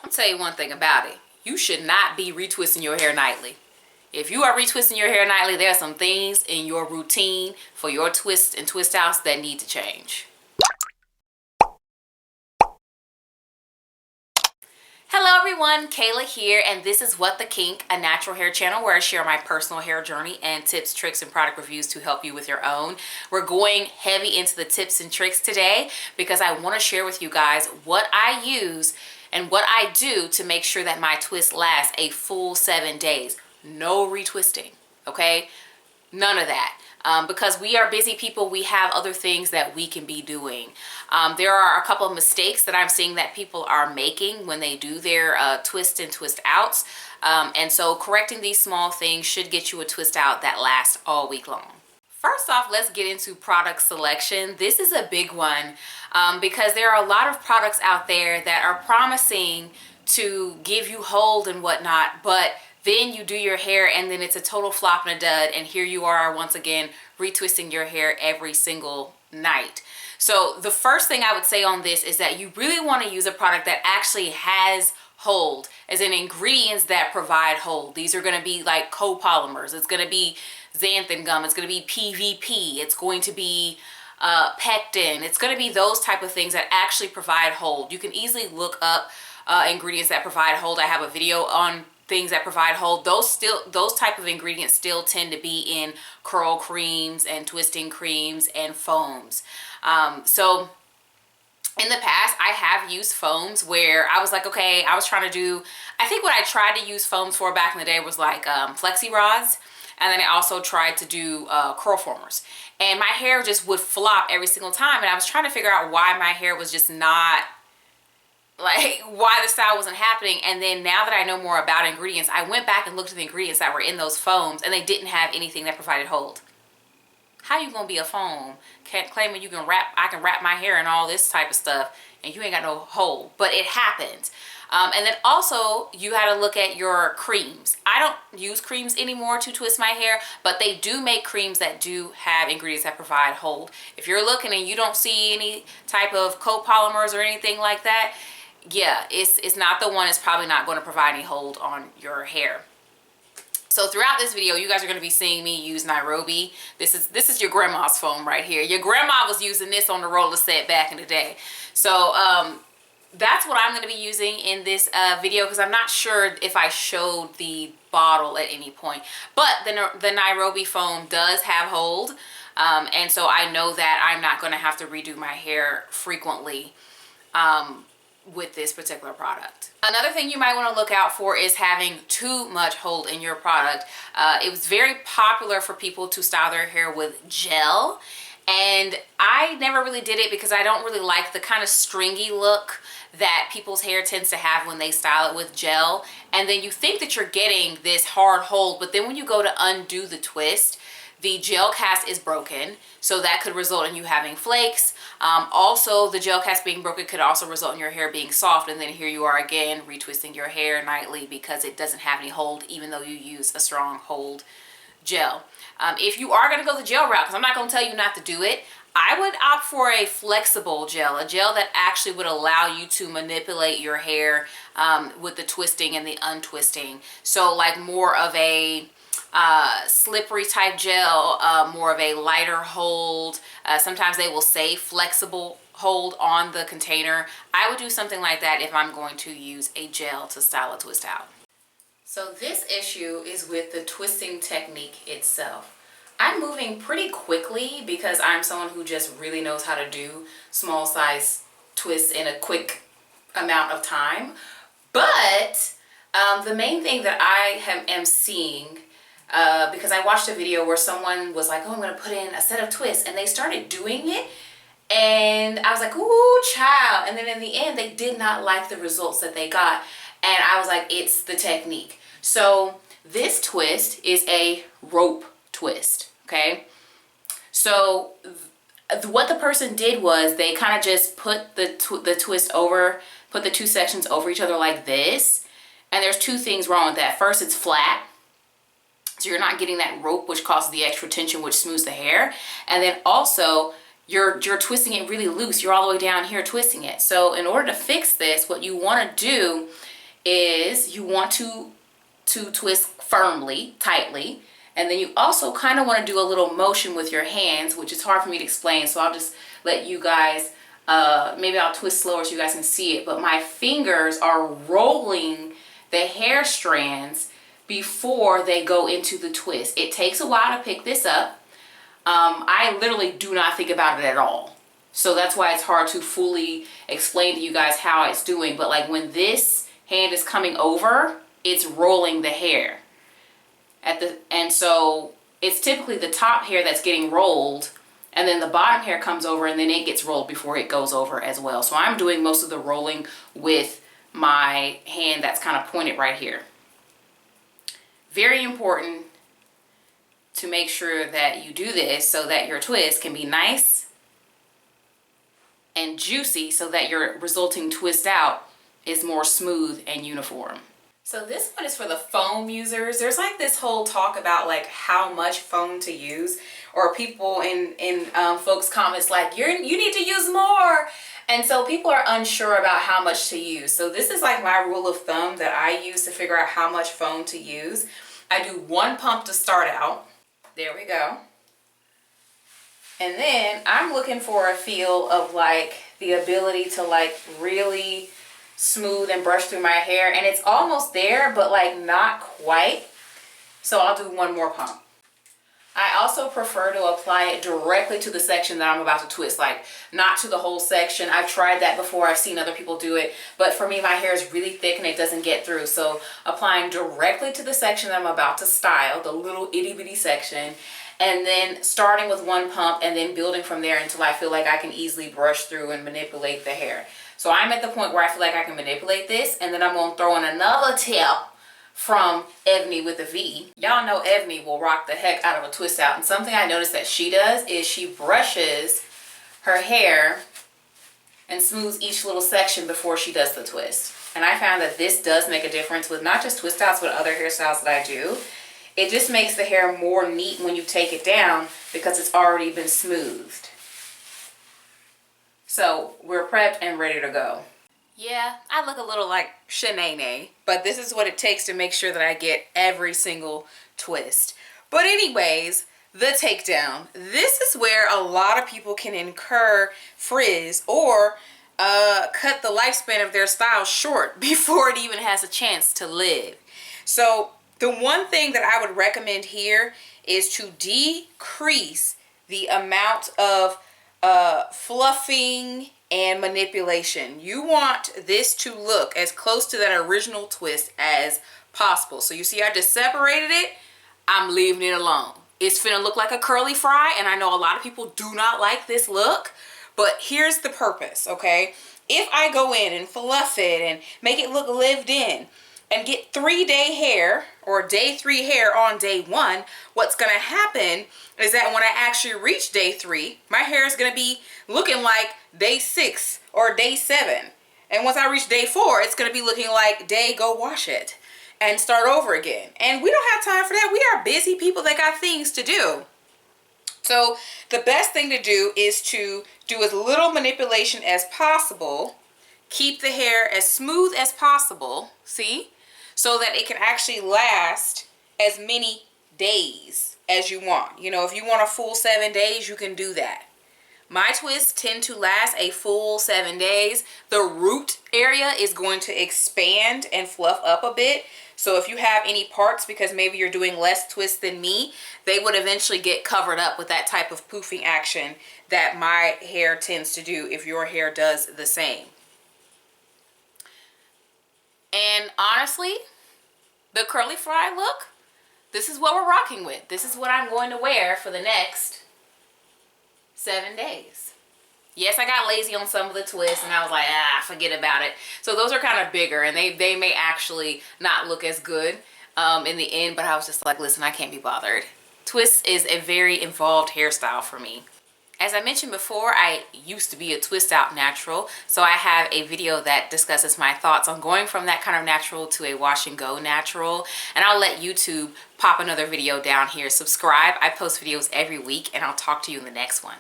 I'll tell you one thing about it. You should not be retwisting your hair nightly. If you are retwisting your hair nightly, there are some things in your routine for your twists and twist outs that need to change. Hello everyone, Kayla here, and this is What the Kink, a natural hair channel where I share my personal hair journey and tips, tricks, and product reviews to help you with your own. We're going heavy into the tips and tricks today because I want to share with you guys what I use and what I do to make sure that my twist lasts a full 7 days. No retwisting, okay? None of that. Because we are busy people, we have other things that we can be doing. There are a couple of mistakes that I'm seeing that people are making when they do their twist and twist outs. And so correcting these small things should get you a twist out that lasts all week long. First off, let's get into product selection. This is a big one because there are a lot of products out there that are promising to give you hold and whatnot, but then you do your hair and then it's a total flop and a dud, and here you are once again retwisting your hair every single night. So the first thing I would say on this is that you really want to use a product that actually has hold, as in ingredients that provide hold. These are going to be like copolymers. It's going to be xanthan gum. It's going to be PVP. It's going to be pectin. It's going to be those type of things that actually provide hold. You can easily look up ingredients that provide hold. I have a video on things that provide hold. Those type of ingredients still tend to be in curl creams and twisting creams and foams. So in the past, I have used foams where I was like, okay, I think what I tried to use foams for back in the day was like flexi rods. And then I also tried to do curl formers. And my hair just would flop every single time. And I was trying to figure out why my hair was just not, like, why the style wasn't happening. And then now that I know more about ingredients, I went back and looked at the ingredients that were in those foams, and they didn't have anything that provided hold. How you gonna be a foam claiming you can I can wrap my hair and all this type of stuff, and you ain't got no hold? But it happened. And then also you had to look at your creams. I don't use creams anymore to twist my hair, but they do make creams that do have ingredients that provide hold. If you're looking and you don't see any type of copolymers or anything like that, yeah, it's not the one. It's probably not going to provide any hold on your hair. So throughout this video, you guys are going to be seeing me use Nairobi. This is your grandma's foam right here. Your grandma was using this on the roller set back in the day. So that's what I'm going to be using in this video, because I'm not sure if I showed the bottle at any point. But the Nairobi foam does have hold. And so I know that I'm not going to have to redo my hair frequently with this particular product. Another thing you might want to look out for is having too much hold in your product. It was very popular for people to style their hair with gel, and I never really did it because I don't really like the kind of stringy look that people's hair tends to have when they style it with gel. And then you think that you're getting this hard hold, but then when you go to undo the twist, the gel cast is broken, so that could result in you having flakes. Also, the gel cast being broken could also result in your hair being soft, and then here you are again retwisting your hair nightly because it doesn't have any hold, even though you use a strong hold gel. If you are going to go the gel route, because I'm not going to tell you not to do it, I would opt for a flexible gel, a gel that actually would allow you to manipulate your hair with the twisting and the untwisting. So like more of a slippery type gel, more of a lighter hold. Sometimes they will say flexible hold on the container. I would do something like that if I'm going to use a gel to style a twist out. So this issue is with the twisting technique itself. I'm moving pretty quickly because I'm someone who just really knows how to do small size twists in a quick amount of time. But the main thing that I am seeing, because I watched a video where someone was like, oh, I'm going to put in a set of twists, and they started doing it, and I was like, ooh, child. And then in the end, they did not like the results that they got, and I was like, it's the technique. So this twist is a rope twist, okay? So what the person did was they kind of just put the twist over, put the two sections over each other like this, and there's two things wrong with that. First, it's flat. So you're not getting that rope, which causes the extra tension, which smooths the hair. And then also, you're twisting it really loose. You're all the way down here twisting it. So in order to fix this, what you want to do is you want to twist firmly, tightly, and then you also kind of want to do a little motion with your hands, which is hard for me to explain, so I'll just let you guys, maybe I'll twist slower so you guys can see it, but my fingers are rolling the hair strands before they go into the twist. It takes a while to pick this up. I literally do not think about it at all. So that's why it's hard to fully explain to you guys how it's doing. But like when this hand is coming over, it's rolling the hair. And so it's typically the top hair that's getting rolled, and then the bottom hair comes over, and then it gets rolled before it goes over as well. So I'm doing most of the rolling with my hand that's kind of pointed right here. Very important to make sure that you do this so that your twist can be nice and juicy, so that your resulting twist out is more smooth and uniform. So this one is for the foam users. There's like this whole talk about like how much foam to use, or people in folks' comments like you need to use more. And so people are unsure about how much to use. So this is like my rule of thumb that I use to figure out how much foam to use. I do 1 pump to start out. There we go. And then I'm looking for a feel of like the ability to like really smooth and brush through my hair, and it's almost there, but like not quite. So I'll do 1 more pump. I also prefer to apply it directly to the section that I'm about to twist, like not to the whole section. I've tried that before. I've seen other people do it, but for me, my hair is really thick and it doesn't get through. So applying directly to the section that I'm about to style, the little itty bitty section, and then starting with 1 pump and then building from there until I feel like I can easily brush through and manipulate the hair. So I'm at the point where I feel like I can manipulate this, and then I'm going to throw in another tip from Ebony with a V. Y'all know Ebony will rock the heck out of a twist out, and something I noticed that she does is she brushes her hair and smooths each little section before she does the twist. And I found that this does make a difference with not just twist outs, but other hairstyles that I do. It just makes the hair more neat when you take it down because it's already been smoothed. So we're prepped and ready to go. Yeah, I look a little like Shanae, but this is what it takes to make sure that I get every single twist. But anyways, the takedown. This is where a lot of people can incur frizz or cut the lifespan of their style short before it even has a chance to live. So the one thing that I would recommend here is to decrease the amount of fluffing and manipulation. You want this to look as close to that original twist as possible. So you see I just separated it. I'm leaving it alone. It's finna look like a curly fry, and I know a lot of people do not like this look, but here's the purpose, okay? If I go in and fluff it and make it look lived in and get 3-day hair or day 3 hair on day 1, what's gonna happen is that when I actually reach day 3, my hair is gonna be looking like day 6 or day 7. And once I reach day 4, it's gonna be looking like day go wash it and start over again. And we don't have time for that. We are busy people that got things to do. So the best thing to do is to do as little manipulation as possible. Keep the hair as smooth as possible, see? So that it can actually last as many days as you want. You know, if you want a full 7 days, you can do that. My twists tend to last a full 7 days. The root area is going to expand and fluff up a bit. So if you have any parts, because maybe you're doing less twists than me, they would eventually get covered up with that type of poofing action that my hair tends to do if your hair does the same. And honestly, the curly fry look, this is what we're rocking with. This is what I'm going to wear for the next 7 days. Yes, I got lazy on some of the twists and I was like, forget about it. So those are kind of bigger and they may actually not look as good in the end, but I was just like, listen, I can't be bothered. Twists is a very involved hairstyle for me. As I mentioned before, I used to be a twist out natural, so I have a video that discusses my thoughts on going from that kind of natural to a wash and go natural, and I'll let YouTube pop another video down here. Subscribe. I post videos every week, and I'll talk to you in the next one.